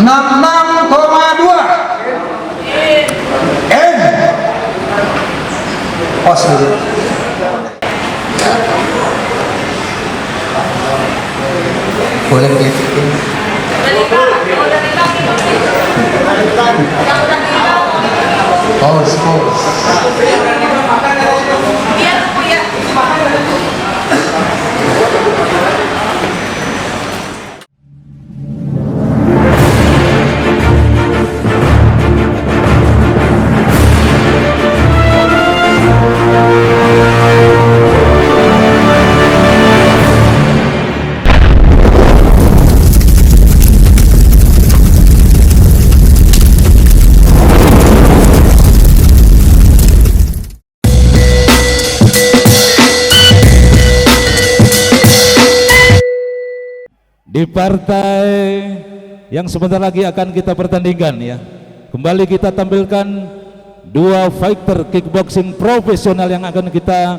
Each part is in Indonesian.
66,2 N. Pos dulu. Boleh kelihatan. Pos. Di partai yang sebentar lagi akan kita pertandingkan ya, kembali kita tampilkan dua fighter kickboxing profesional yang akan kita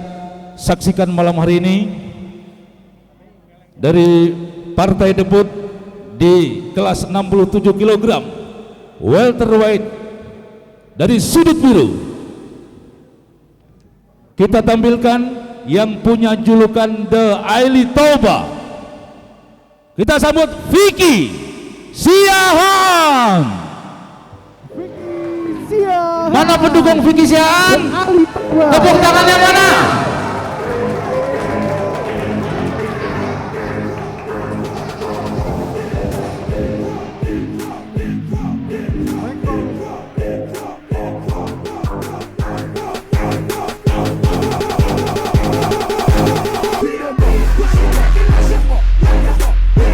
saksikan malam hari ini. Dari partai debut di kelas 67 kg welterweight dari sudut biru, kita tampilkan yang punya julukan The Aili Toba. Kita sambut Vicky Siahan. Mana pendukung Vicky Siahan? Tepuk tangannya mana?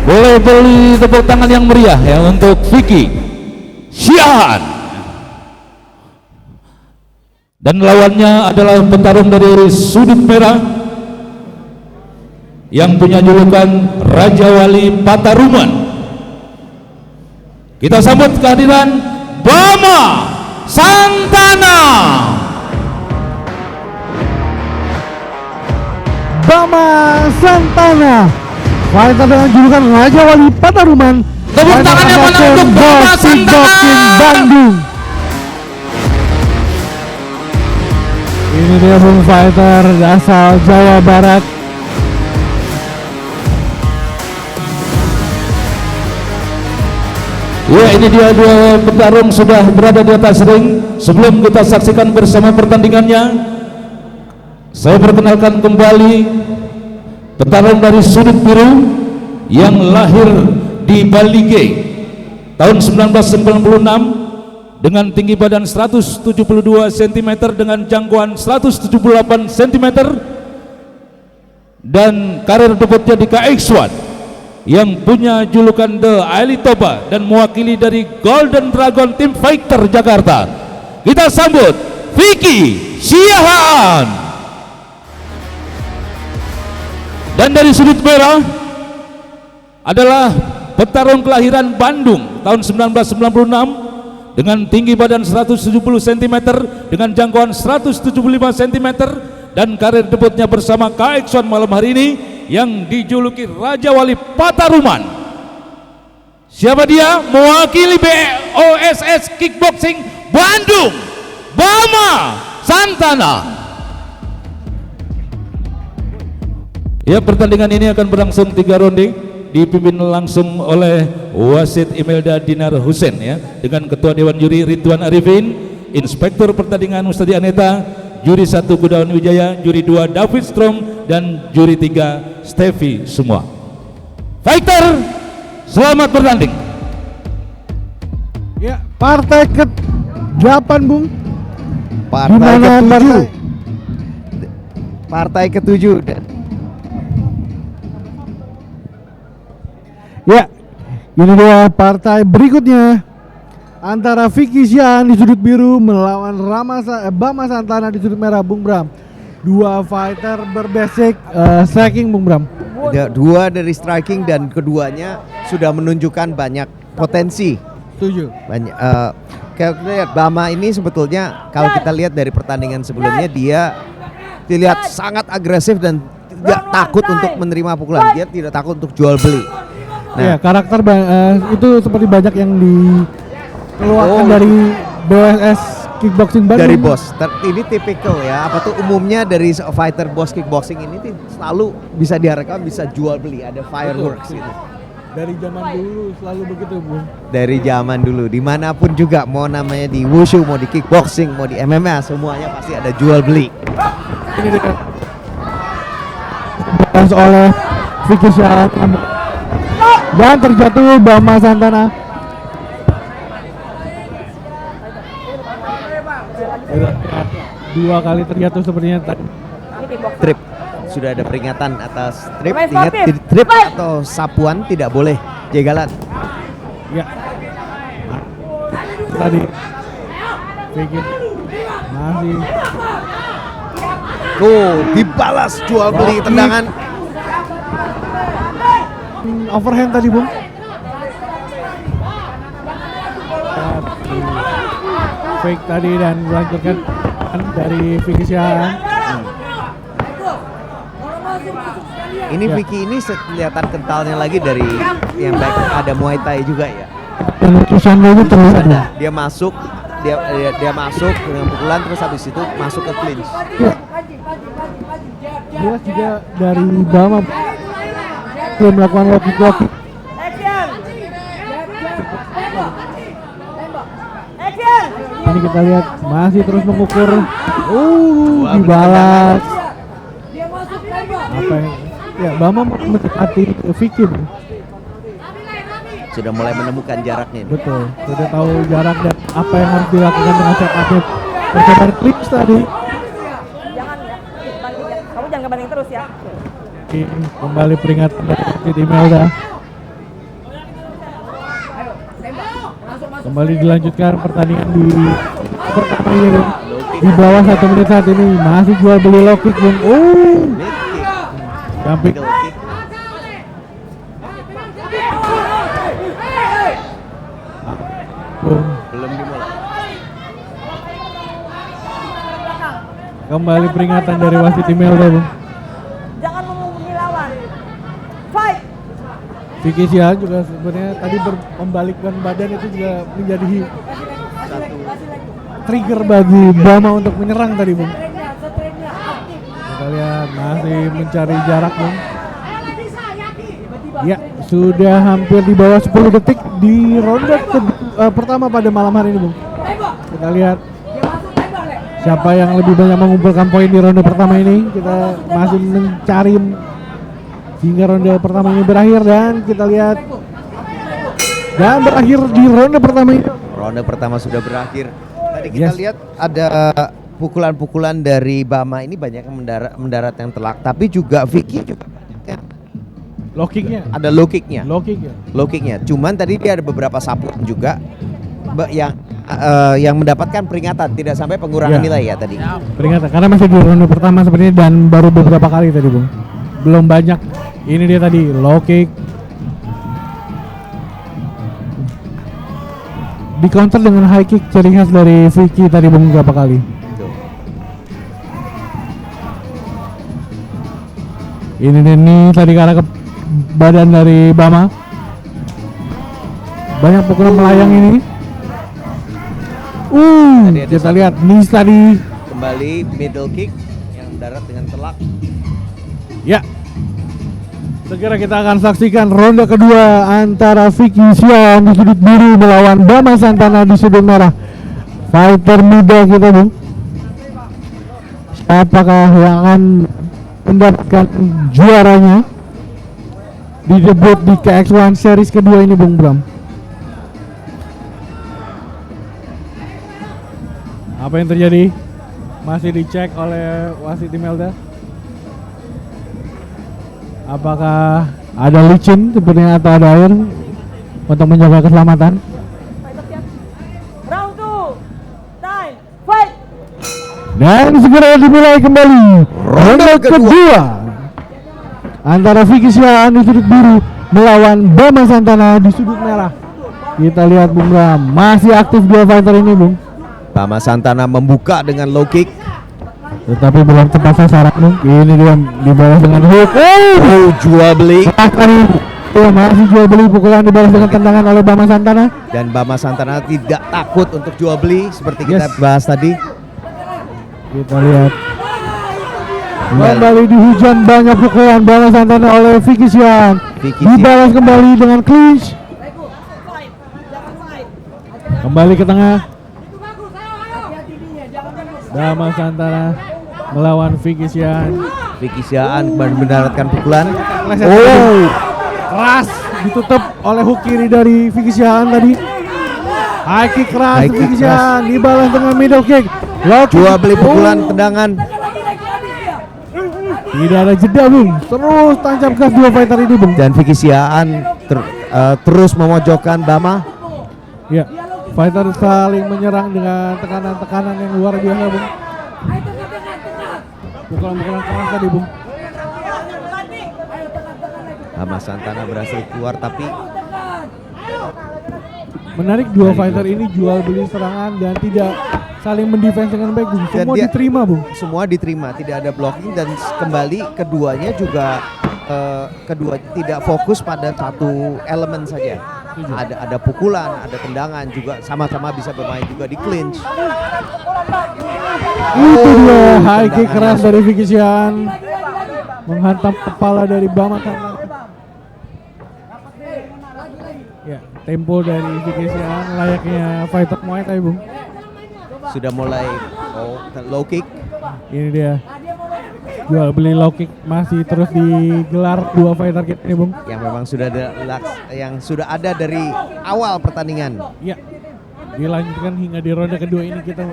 Boleh beli tepuk tangan yang meriah ya untuk Vicky Siahan. Dan lawannya adalah petarung dari sudut merah yang punya julukan Raja Wali Pataruman. Kita sambut kehadiran Bama Santana. Bama Santana, fighter dengan julukan Raja Wali Pataruman. Tepuk tangannya mana untuk Bama Santana Bandung. Ini dia bung fighter asal Jawa Barat. Ya, ini dia dua petarung sudah berada di atas ring. Sebelum kita saksikan bersama pertandingannya, saya perkenalkan kembali petarung dari sudut biru yang lahir di Balige tahun 1996 dengan tinggi badan 172 cm dengan jangkauan 178 cm, dan karir debutnya di KX1 yang punya julukan The Aili Toba dan mewakili dari Golden Dragon Team Fighter Jakarta. Kita sambut Vicky Siahan. Dan dari sudut merah adalah petarung kelahiran Bandung tahun 1996 dengan tinggi badan 170 cm dengan jangkauan 175 cm, dan karir debutnya bersama KX1 malam hari ini yang dijuluki Raja Wali Pataruman. Siapa dia? Mewakili BOSS Kickboxing Bandung, Bama Santana. Ya, pertandingan ini akan berlangsung 3 ronde, dipimpin langsung oleh wasit Imelda Dinar Hussein ya, dengan ketua dewan juri Ridwan Arifin, inspektur pertandingan Mustadi Aneta, juri 1 Gudawan Wijaya, juri 2 David Strom, dan juri 3 Steffi semua. Fighter, selamat bertanding. Ya, partai ke-8 bung. Partai ke-7. Ya, ini dia partai berikutnya antara Vicky Siahan di sudut biru melawan Bama Santana di sudut merah, Bung Bram. Dua fighter berbasic striking, Bung Bram. Dua dari striking dan keduanya sudah menunjukkan banyak potensi. Setuju. Banyak. Kalau kita lihat Bama ini sebetulnya kalau kita lihat dari pertandingan sebelumnya dia dilihat sangat agresif dan tidak takut untuk menerima pukulan. Dia tidak takut untuk jual beli. Ya, karakter itu seperti banyak yang dikeluarkan dari BOSS Kickboxing Bandung. Dari bos, ini tipikal ya. Apa tuh umumnya dari fighter boss kickboxing ini tuh selalu bisa diharapkan bisa jual beli, ada fireworks gitu. Dari zaman dulu selalu begitu, Bung. Dari zaman dulu, dimanapun juga, mau namanya di wushu, mau di kickboxing, mau di MMA, semuanya pasti ada jual beli. Ini dia oleh Vicky Syahat dan terjatuh Bama Santana. Dua kali terjatuh sepertinya tadi. Trip, sudah ada peringatan atas trip. Ingat, trip atau sapuan tidak boleh jegalan. Ya. Tadi Vicky masih Dibalas jual beli tendangan. Overhand tadi, Bung. Fake tadi dan dilanjutkan dari Vicky Syahat. Ini Vicky ini kelihatan kentalnya lagi dari yang baik, ada Muay Thai juga ya. Letusan itu terlihat. Dia masuk, dia masuk dengan pukulan terus habis itu masuk ke clinch. Jelas juga dari Bama belum melakukan loki-loki. Ini kita lihat masih terus mengukur. Dibalas. Apa yang? Ya, Bama mendekati Vicky. Sudah mulai menemukan jaraknya ini. Betul, sudah tahu jarak dan apa yang harus dilakukan dengan setup-nya. Percobaan clinch tadi. Jangan ya, kamu jangan kebanding terus ya. Kembali peringatan dari Imelda. Kembali dilanjutkan pertandingan di pertama ini. Di bawah 1 menit saat ini masih jual beli low kick, Bung. Mid kick, Jumping. middle kick. Bung. Belum dimulai. Kembali peringatan dari wasit Imelda, Bung. Jangan menghubungi lawan. Fight. Vicky Syahat juga sebenarnya tadi membalikkan badan itu juga menjadi trigger bagi Bama untuk menyerang tadi, Bung. Kita lihat masih mencari jarak, Bung. Ya, sudah hampir di bawah 10 detik di ronde pertama pada malam hari ini, Bung. Kita lihat siapa yang lebih banyak mengumpulkan poin di ronde pertama ini. Kita masih mencari hingga ronde pertama ini berakhir dan kita lihat dan berakhir di ronde pertama ini. Ronde pertama sudah berakhir. Tadi kita Yes. lihat ada pukulan-pukulan dari Bama ini banyak yang mendarat yang telak, tapi juga Vicky juga banyak yang Low kicknya. ada low kicknya. Low kicknya. Low kicknya. Cuman tadi dia ada beberapa sapuan juga yang mendapatkan peringatan, tidak sampai pengurangan Ya. nilai ya tadi. Peringatan karena masih di ronde pertama seperti ini dan baru beberapa kali tadi, Bung. Belum banyak. Ini dia tadi low kick. Di counter dengan high kick ciri khas dari Vicky tadi, Bung, beberapa kali. Ini tadi ke arah ke badan dari Bama. Banyak pukulan melayang ini. Tadi ada Kita lihat knees tadi. Kembali middle kick yang mendarat dengan telak. Ya. Segera kita akan saksikan ronde kedua antara Vicky Syahat di sudut biru melawan Bama Santana di sudut merah. Fighter muda kita, Bung. Apakah yang akan mendapatkan juaranya di debut di KX1 series kedua ini, Bung Bram? Apa yang terjadi? Masih dicek oleh wasit Imelda. Apakah ada licin sebenarnya atau ada air untuk menjaga keselamatan? Round 2. Time. Fight. Dan segera dimulai kembali ronde kedua antara Vicky Syahat di sudut biru melawan Bama Santana di sudut merah. Kita lihat, Bung Bram, masih aktif dua fighter ini, Bung. Bama Santana membuka dengan low kick. Tetapi belum tepat sasaran, Bung. Ini dia dibalas dengan hook. Jual beli. Tadi Tuh masih jual beli, pukulan dibalas dengan tendangan oleh Bama Santana. Dan Bama Santana tidak takut untuk jual beli seperti kita Yes. bahas tadi. Kita lihat kembali dihujan banyak pukulan Bama Santana oleh Vicky Sian. Vicky Dibalas kembali dengan clinch. Kembali ke tengah. Bama Santana melawan Vicky Sian. Vicky Sian mendaratkan pukulan. Oh, keras ditutup oleh hook kiri dari Vicky Sian tadi. High kick keras High kick Vicky Sian dibalas dengan middle kick. Low kick. Jual beli pukulan, tendangan. Tidak ada jeda Bung. Terus tancap gas dua fighter ini Bung. Dan Vicky Sian terus memojokkan Bama. Ya, fighter saling menyerang dengan tekanan-tekanan yang luar biasa Bung. Pukulan-pukulan keras tadi Bung. Bama Santana berhasil keluar tapi Menarik, dua fighter ini jual beli serangan dan tidak saling mendefense dengan baik Bung. Dan Semua dia- diterima Bung. semua diterima, tidak ada blocking dan kembali keduanya juga kedua tidak fokus pada satu elemen saja. Ada pukulan, ada tendangan juga sama-sama bisa bermain juga di clinch. Itu dia high kick tendangan keras masuk. dari Vicky Sian menghantam kepala dari Bama Santana. Ya, tempo dari Vicky Sian layaknya fighter Muay Thai Bung. Sudah mulai low kick. Ini dia. Jual beli low kick masih terus digelar dua fighter kita ini Bung. Yang memang sudah ada yang sudah ada dari awal pertandingan. Ya, dilanjutkan hingga di ronde kedua ini kita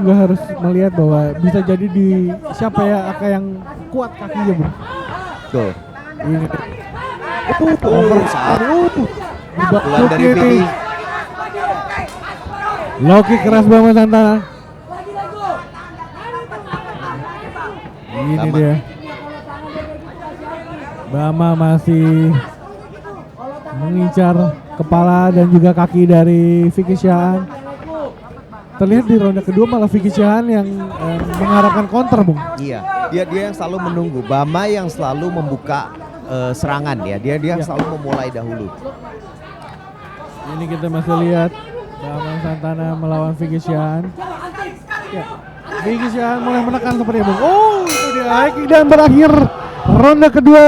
juga harus melihat bahwa bisa jadi di siapa ya yang kuat kakinya Bung. Tuh, Ini saat pukulan dari Vicky. low kick keras Bama Santana. Ini Bama. dia. Bama masih mengincar kepala dan juga kaki dari Vicky Sian. Terlihat di ronde kedua malah Vicky Sian yang mengharapkan counter Bung. Iya, dia yang selalu menunggu. Bama yang selalu membuka serangan ya. Dia yang selalu memulai dahulu. Ini kita masih lihat Bama Santana melawan Vicky Sian. Ya, Vicky Sian mulai menekan seperti Bung. Oh, itu dia high kick dan berakhir ronde kedua.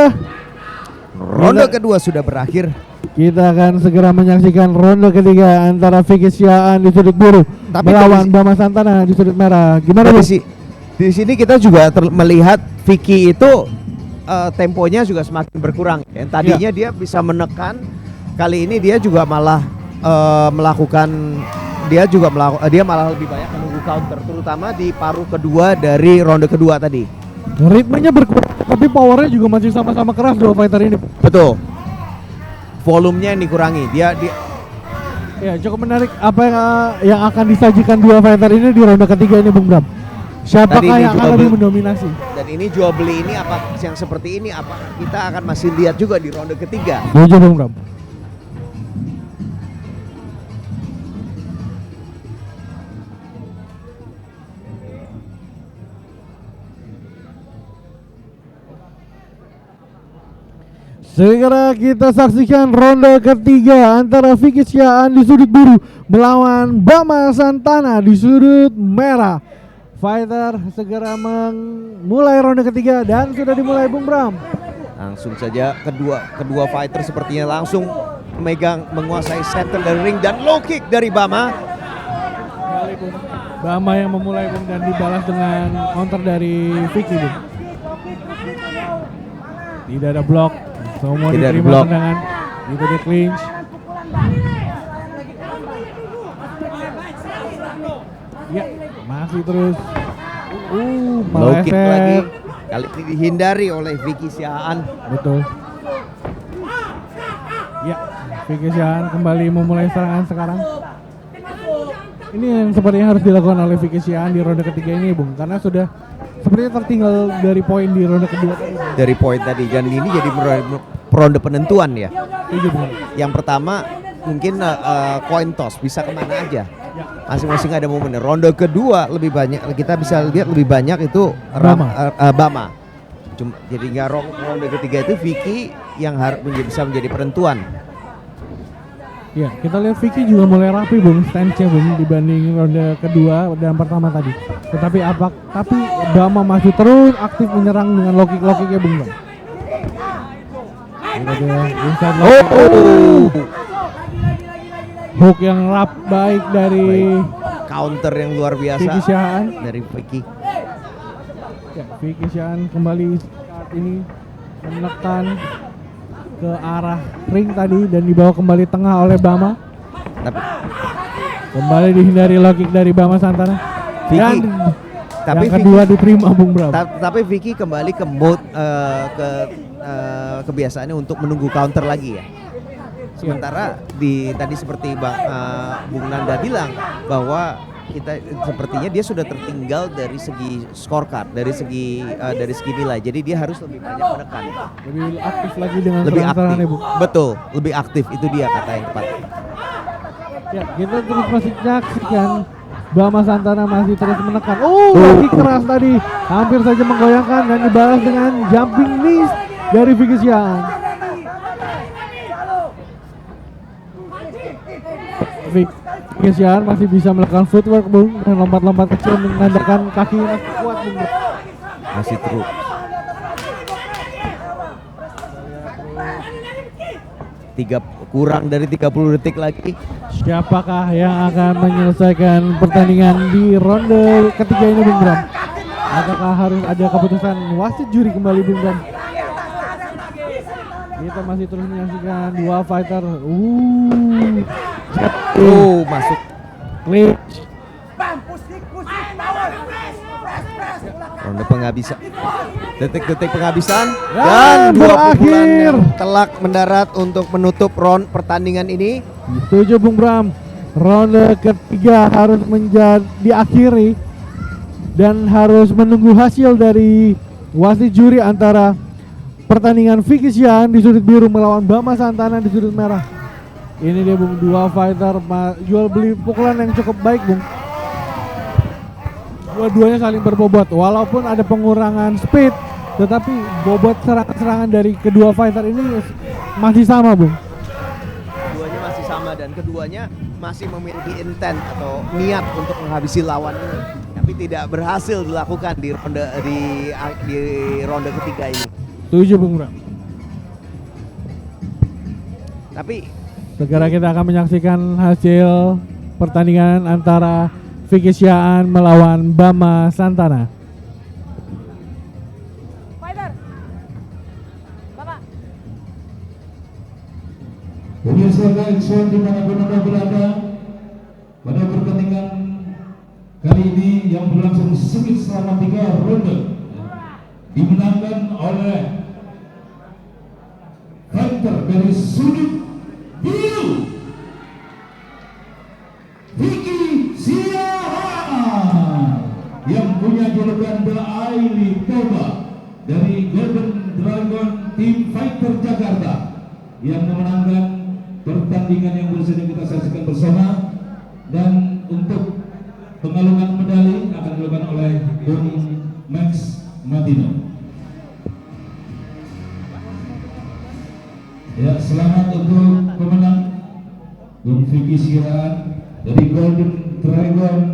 Ronde kedua sudah berakhir. Kita akan segera menyaksikan ronde ketiga antara Vicky Sian di sudut biru Tapi melawan dari- Bama Santana di sudut merah. Gimana Tapi Bung? di sini kita juga melihat Vicky itu temponya juga semakin berkurang. Yang tadinya dia bisa menekan, kali ini dia juga malah dia malah lebih banyak menunggu counter, terutama di paruh kedua dari ronde kedua tadi. Ritmenya berkurang tapi powernya juga masih sama-sama keras dua fighter ini. Betul. Volumenya yang dikurangi. Dia Ya, cukup menarik apa yang akan disajikan dua fighter ini di ronde ketiga ini Bung Bram. Siapakah Tadi ini yang akan juga lebih mendominasi? dan ini jual beli ini apa yang seperti ini apa kita akan masih lihat juga di ronde ketiga. Setuju Bung Bram. Segera kita saksikan ronde ketiga antara Vicky Sian di sudut biru melawan Bama Santana di sudut merah. Fighter segera memulai ronde ketiga dan sudah dimulai Bung Bram. Langsung saja kedua fighter sepertinya langsung menguasai center dari ring dan low kick dari Bama. Kembali Bung. Bama yang memulai Bung dan dibalas dengan counter dari Vicky Bung. Tidak ada blok, semua Tidak ada diterima blok. tendangan. Itu di clinch. Ya, masih terus. Low kick meleset. lagi. Kali ini dihindari oleh Vicky Siaan. Betul. Ya, Vicky Sian kembali memulai serangan sekarang. Ini yang sepertinya harus dilakukan oleh Vicky Sian di ronde ketiga ini Bung, karena sudah sepertinya tertinggal dari poin di ronde kedua tadi. Dari poin tadi dan ini jadi ronde penentuan ya. Setuju Bung. Yang pertama mungkin coin toss bisa kemana aja. Masing-masing ada momen. Ronde kedua lebih banyak kita bisa lihat lebih banyak itu Bama. Bama. Jadi nggak ronde ketiga itu Vicky yang harus bisa menjadi penentuan. Ya, kita lihat Vicky juga mulai rapi Bung, stance-nya Bung dibanding ronde kedua dan pertama tadi. Tapi Bama masih terus aktif menyerang dengan low kick-nya Bung. Hook yang rap baik dari Counter yang luar biasa Vicky Syahaan. dari Vicky. Ya, Vicky Syahaan kembali saat ini menekan ke arah ring tadi dan dibawa kembali tengah oleh Bama. Tapi Kembali dihindari low kick dari Bama Santana. Vicky, Dan tapi yang kedua diterima Bung Bram. tapi Vicky kembali ke mode kebiasaannya untuk menunggu counter lagi ya. Sementara tadi seperti Bung Nanda bilang bahwa sepertinya dia sudah tertinggal dari segi scorecard, dari segi nilai. Jadi dia harus lebih banyak menekan. Lebih aktif lagi dengan Lebih serangan-serangan, aktif. Bu. Betul, lebih aktif, itu dia kata yang tepat. Ya, kita terus masih saksikan Bama Santana masih terus menekan. Lagi keras tadi, hampir saja menggoyangkan dan dibalas dengan jumping knees dari Vicky Syahaan. Vicky Syahaan masih bisa melakukan footwork Bung, dengan lompat-lompat kecil menandakan kaki masih kuat Bung. Masih terus. Kurang dari 30 detik lagi. Siapakah yang akan menyelesaikan pertandingan di ronde ketiga ini Bung Bram? Apakah harus ada keputusan wasit juri kembali Bung Bram? Kita masih terus menyaksikan dua fighter. Masuk. Clinch. Ronde penghabisan. Detik-detik penghabisan Dan dua pukulan berakhir. yang telak mendarat untuk menutup round pertandingan ini. Setuju Bung Bram. Ronde ketiga harus diakhiri dan harus menunggu hasil dari wasit juri antara pertandingan Vicky Syahaan di sudut biru melawan Bama Santana di sudut merah. Ini dia Bung, dua fighter jual beli pukulan yang cukup baik Bung. Dua-duanya saling berbobot walaupun ada pengurangan speed, tetapi bobot serangan-serangan dari kedua fighter ini masih sama Bung. Keduanya masih sama dan keduanya masih memiliki intent atau niat untuk menghabisi lawannya, tapi tidak berhasil dilakukan di ronde ketiga ini. Setuju Bung Bram. Tapi Segera kita akan menyaksikan hasil pertandingan antara Vicky Syahaan melawan Bama Santana. Fighter. Bapak. Pemirsa Action dimanapun Anda berada, pada pertandingan kali ini yang berlangsung sengit selama 3 ronde dimenangkan oleh fighter dari sudut biru Vicky Syahaan yang punya julukan The Aili Toba dari Golden Dragon Team Fighter Jakarta yang memenangkan pertandingan yang baru saja kita saksikan bersama. Dan untuk pengalungan medali akan dilakukan oleh Bung Max Martino. Ya, selamat untuk pemenang Bung Vicky Syahaan dari Golden Dragon